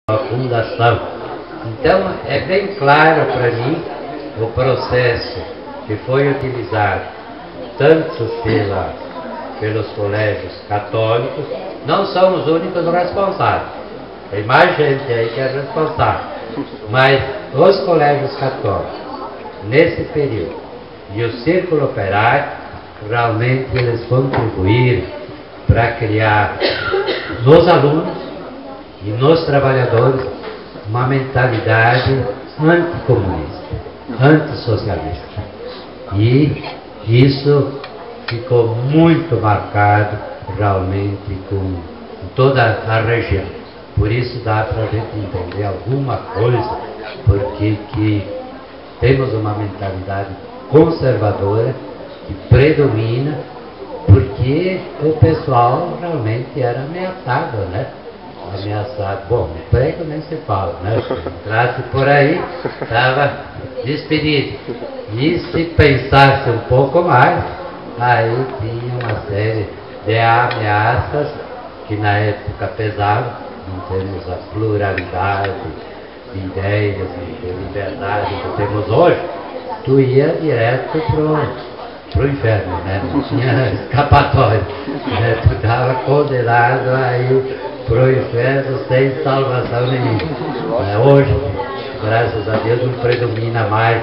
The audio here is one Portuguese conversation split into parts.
a fundação. Então, é bem claro para mim o processo que foi utilizado tanto pelos colégios católicos. Não são os únicos responsáveis, tem mais gente aí que é responsável, mas os colégios católicos, nesse período, e o Círculo Operário, realmente eles contribuíram para criar nos alunos e nos trabalhadores uma mentalidade anticomunista, antissocialista. E isso ficou muito marcado realmente com toda a região. Por isso dá para a gente entender alguma coisa, porque que temos uma mentalidade conservadora que predomina, porque o pessoal realmente era ameaçado, né? Ameaçado. Bom, emprego nem se fala, né? Se entrasse por aí, estava despedido. E se pensasse um pouco mais, aí tinha uma série de ameaças que na época pesavam, não temos a pluralidade de ideias e de liberdade que temos hoje, tu ia direto pro inferno, né? Não tinha escapatória, né? Tu estava condenado aí pro inferno sem salvação nenhuma. Hoje, graças a Deus, não predomina mais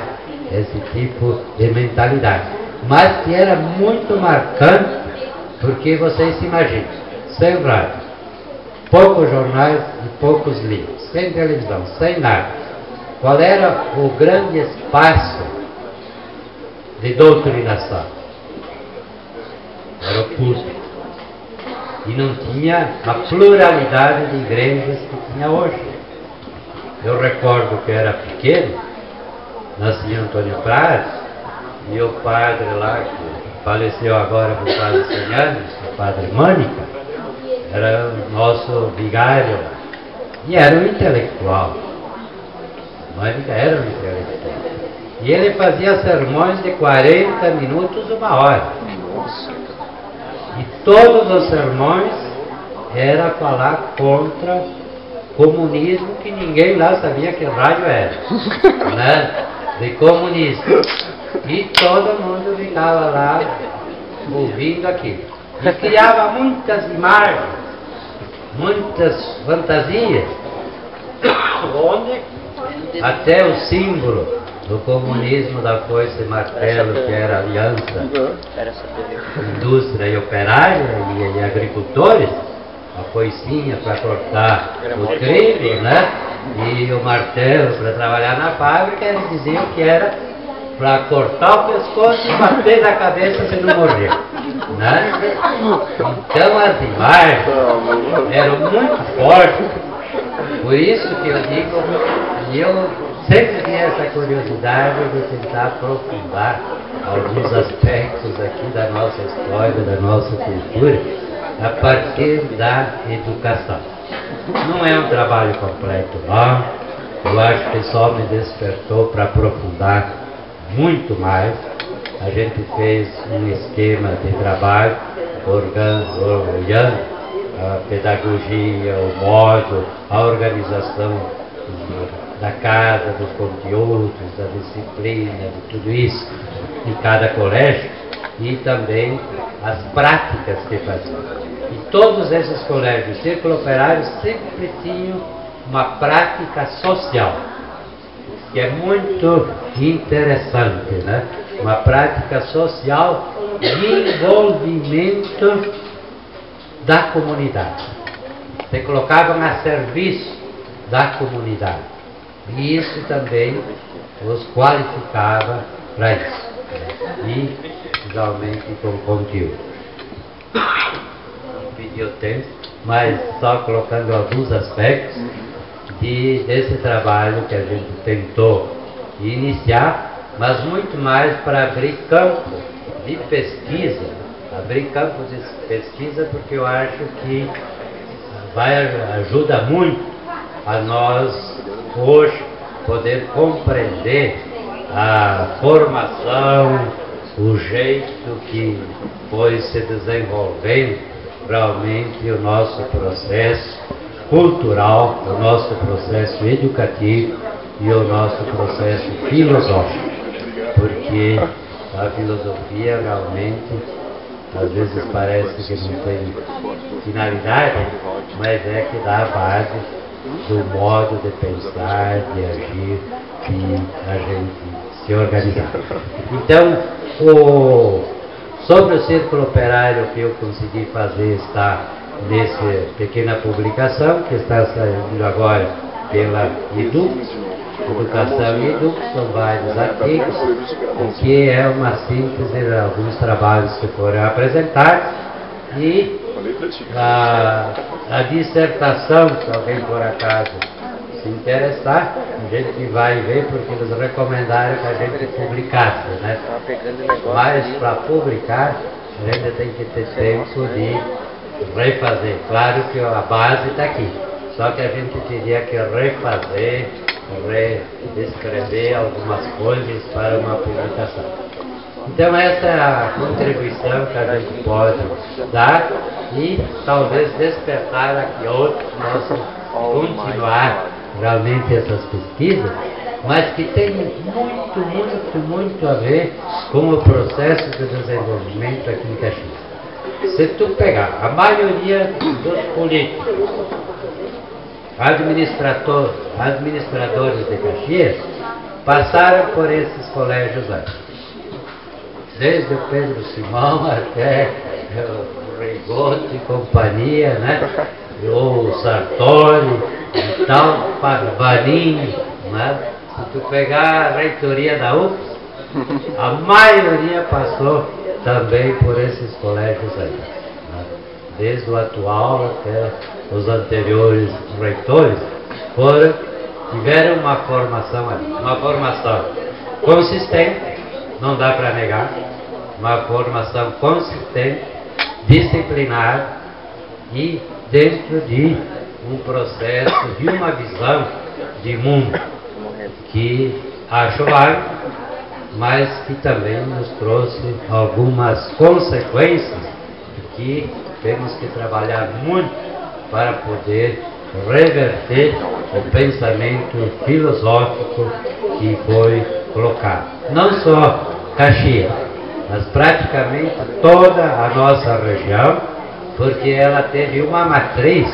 esse tipo de mentalidade, mas que era muito marcante, porque vocês se imaginam, sem rádio, poucos jornais e poucos livros, sem televisão, sem nada. Qual era o grande espaço de doutrinação? Era o púlpito. E não tinha a pluralidade de igrejas que tinha hoje. Eu recordo que era pequeno, nasci em Antônio Prado, e o padre lá, que faleceu agora por quase 100 anos, o padre Mânica, era o nosso vigário, e era um intelectual. Mânica era um intelectual. E ele fazia sermões de 40 minutos, 1 hora. E todos os sermões era falar contra comunismo, que ninguém lá sabia que rádio era, né? De comunismo. E todo mundo ficava lá ouvindo aquilo. E criava muitas imagens, muitas fantasias, onde até o símbolo do comunismo da foice e martelo, que era a aliança indústria e operária e agricultores, a foicinha para cortar o trigo, né? E o martelo para trabalhar na fábrica, eles diziam que era para cortar o pescoço e bater na cabeça se não morrer, né? Então as imagens eram muito fortes. Por isso que eu digo, e eu sempre tinha essa curiosidade de tentar aprofundar alguns aspectos aqui da nossa história, da nossa cultura, a partir da educação. Não é um trabalho completo, não. Eu acho que só me despertou para aprofundar muito mais. A gente fez um esquema de trabalho, olhando a pedagogia, o modo, a organização da casa, dos conteúdos, da disciplina, de tudo isso, em cada colégio, e também as práticas que faziam. E todos esses colégios Círculo Operário sempre tinham uma prática social, que é muito interessante, né? Uma prática social de envolvimento da comunidade. Se colocavam a serviço da comunidade. E isso também os qualificava para isso. E, realmente, com conteúdo. Pediu tempo, mas só colocando alguns aspectos desse trabalho que a gente tentou iniciar, mas muito mais para abrir campo de pesquisa, porque eu acho que ajuda muito a nós hoje poder compreender a formação, o jeito que foi se desenvolvendo realmente o nosso processo cultural, o nosso processo educativo e o nosso processo filosófico, porque a filosofia realmente às vezes parece que não tem finalidade, mas é que dá a base do modo de pensar, de agir, de a gente se organizar. Então, sobre o Círculo Operário, que eu consegui fazer está nessa pequena publicação que está saindo agora pela Edux, Educação e Edux, são vários artigos, que é uma síntese de alguns trabalhos que foram apresentados, e a dissertação, se alguém por acaso se interessar, a gente vai ver, porque eles recomendaram que a gente publicasse, né? Mas para publicar, a gente tem que ter tempo de refazer. Claro que a base está aqui, só que a gente teria que refazer, reescrever algumas coisas para uma publicação. Então essa é a contribuição que a gente pode dar, e talvez despertar aqui outros possam continuar realmente essas pesquisas, mas que tem muito a ver com o processo de desenvolvimento aqui em Caxias. Se tu pegar a maioria dos políticos, administradores de Caxias, passaram por esses colégios antes. Desde o Pedro Simão até o Rigoto e companhia, né? O Sartori, e tal, Vanim, né? Se tu pegar a reitoria da UFS, a maioria passou também por esses colégios aí, né? Desde o atual até os anteriores reitores, tiveram uma formação ali, uma formação consistente, não dá para negar, uma formação consistente, disciplinada e dentro de um processo, de uma visão de mundo que acho válido, mas que também nos trouxe algumas consequências que temos que trabalhar muito para poder reverter o pensamento filosófico que foi colocado. Não só Caxias, mas praticamente toda a nossa região, porque ela teve uma matriz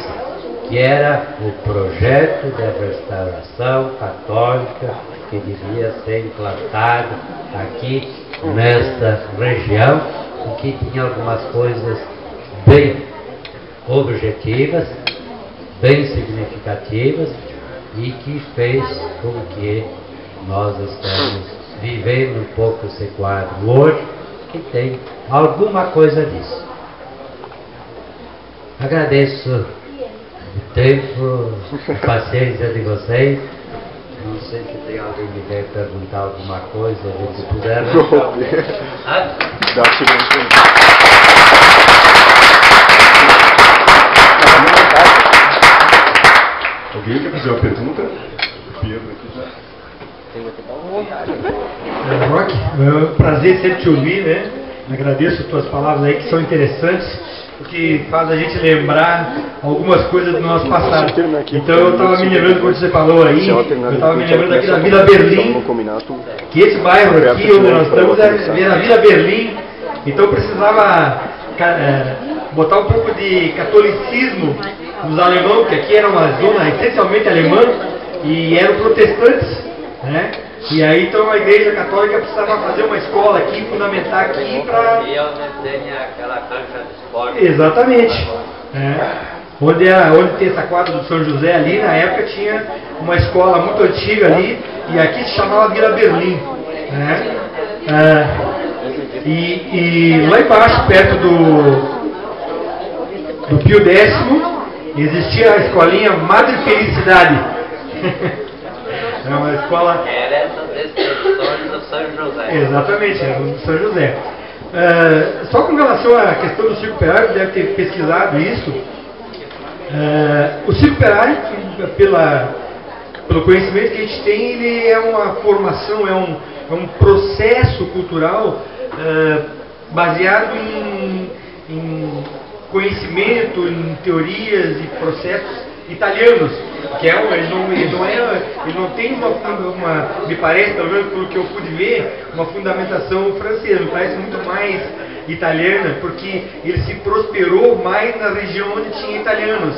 que era o projeto de restauração católica que devia ser implantado aqui nesta região, e que tinha algumas coisas bem objetivas, bem significativas, e que fez com que nós estamos vivendo um pouco esse quadro hoje, que tem alguma coisa disso. Agradeço o tempo, a paciência de vocês. Não sei se tem alguém que quer perguntar alguma coisa, a gente puder. Dá Alguém quer fazer uma pergunta? Pedro aqui já. Roque, é um prazer sempre te ouvir, né? Agradeço as tuas palavras aí que são interessantes, porque faz a gente lembrar algumas coisas do nosso passado. Então eu estava me lembrando, quando você falou aí, eu estava me lembrando aqui da Vila Berlim, que esse bairro aqui onde nós estamos é a Vila Berlim, então precisava botar um pouco de catolicismo nos alemãos, porque aqui era uma zona essencialmente alemã e eram protestantes, né? E aí então a Igreja Católica precisava fazer uma escola aqui, fundamentar aqui para... E onde tem aquela cancha de esporte. Exatamente. Onde tem essa quadra do São José ali, na época tinha uma escola muito antiga ali, e aqui se chamava Vila Berlim, né? E lá embaixo, perto do Pio X, existia a escolinha Madre Felicidade. É uma escola... Era essa descrição do São José. Exatamente, era do São José. Só com relação à questão do Círculo Operário, deve ter pesquisado isso. O Círculo Operário, pelo conhecimento que a gente tem, ele é uma formação, é um processo cultural baseado em conhecimento, em teorias e processos italianos, que ele não tem me parece, pelo menos pelo que eu pude ver, uma fundamentação francesa, me parece muito mais italiana, porque ele se prosperou mais na região onde tinha italianos.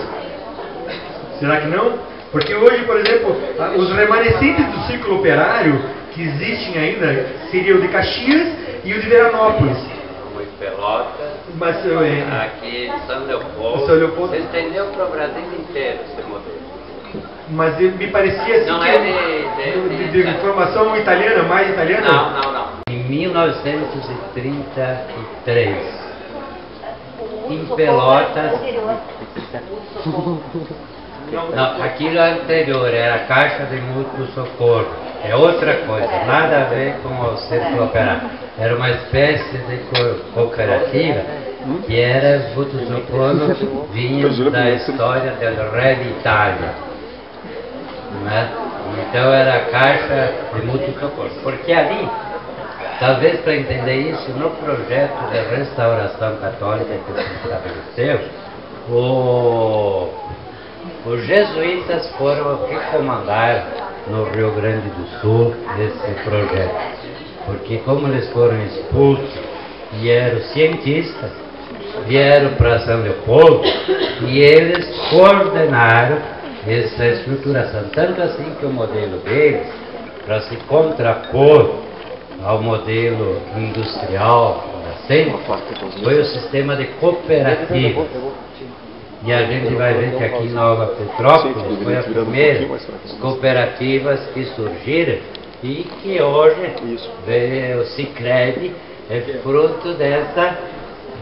Será que não? Porque hoje, por exemplo, os remanescentes do círculo operário que existem ainda seriam o de Caxias e o de Veranópolis. Como em Pelotas, Mas, aqui em São Leopoldo, se estendeu para o Brasil inteiro esse modelo. Mas me parecia assim Não que é de formação italiana, mais italiana? Não. Em 1933, em Pelotas, não, aquilo anterior era a Caixa de Mútuo Socorro, é outra coisa, nada a ver com o Círculo Operário. Era uma espécie de cooperativa que era Mútuo Socorro, vinha da história do Re d'Italia, né? Então era a Caixa de Mútuo Socorro, porque ali, talvez para entender isso, no projeto de restauração católica que se estabeleceu, os jesuítas foram que comandaram no Rio Grande do Sul esse projeto, porque como eles foram expulsos e eram cientistas, vieram para São Leopoldo e eles coordenaram essa estruturação, tanto assim que o modelo deles, para se contrapor ao modelo industrial nascente, foi o sistema de cooperativas. E a gente vai ver que aqui em Nova Petrópolis foi a primeira cooperativas que surgiram e que hoje o Sicredi é fruto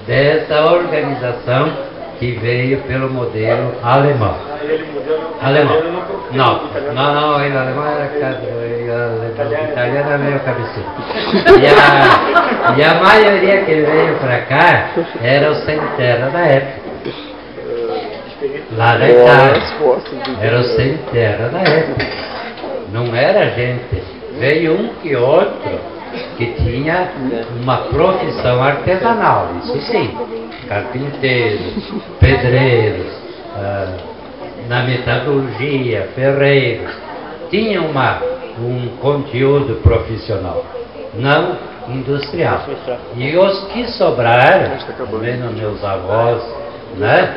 dessa organização que veio pelo modelo alemão. Não, o alemão era italiano era meio cabeçudo. E a maioria que veio para cá era o sem terra da época. Lá na Itália, era o sem terra da época, não era gente, veio um que outro que tinha uma profissão artesanal, isso sim, carpinteiros, pedreiros, na metalurgia, ferreiros, tinha um conteúdo profissional, não industrial. E os que sobraram, vendo meus avós, né?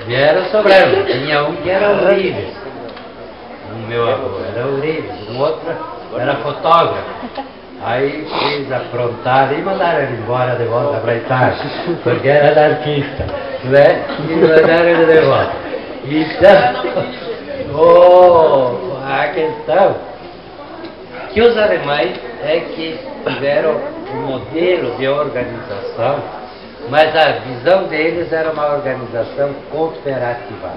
Vieram sobrando. Tinha um que era Urives, o meu avô era Urives, o outro era fotógrafo. Aí eles aprontaram e mandaram ele embora de volta para a Itália, porque era anarquista, né? E mandaram ele de volta. Então, a questão que os alemães é que tiveram um modelo de organização, mas a visão deles era uma organização cooperativa.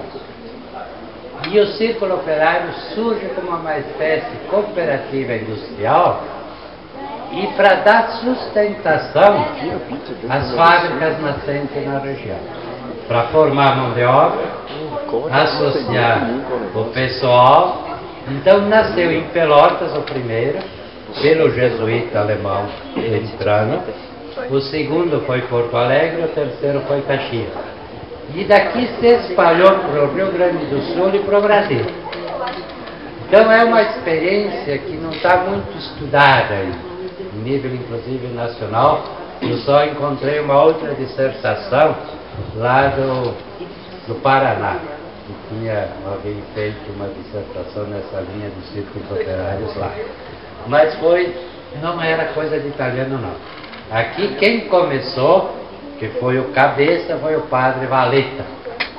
E o Círculo Operário surge como uma espécie cooperativa industrial e para dar sustentação às fábricas nascentes na região. Para formar mão de obra, associar o pessoal. Então nasceu em Pelotas o primeiro, pelo jesuíta alemão entrando. O segundo foi Porto Alegre, o terceiro foi Caxias. E daqui se espalhou para o Rio Grande do Sul e para o Brasil. Então é uma experiência que não está muito estudada aí, em nível inclusive nacional. Eu só encontrei uma outra dissertação lá do Paraná, que tinha alguém feito uma dissertação nessa linha dos círculos operários lá. Mas não era coisa de italiano não. Aqui quem começou, que foi o cabeça, foi o padre Valetta,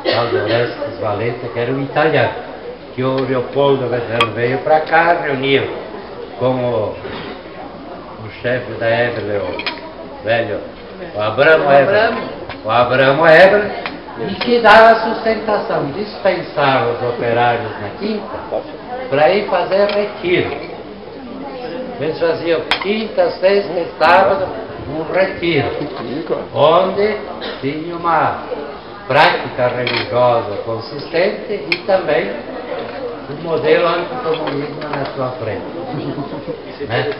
Orestes Valetta, que era um italiano, que o Leopoldo veio para cá, reuniu com o chefe da Eble, o Abramo Eble, e que dava sustentação, dispensava os operários na quinta para ir fazer retiro. Eles faziam quinta, sexta e sábado um retiro, onde tinha uma prática religiosa consistente e também um modelo anticomunismo na sua frente. Né?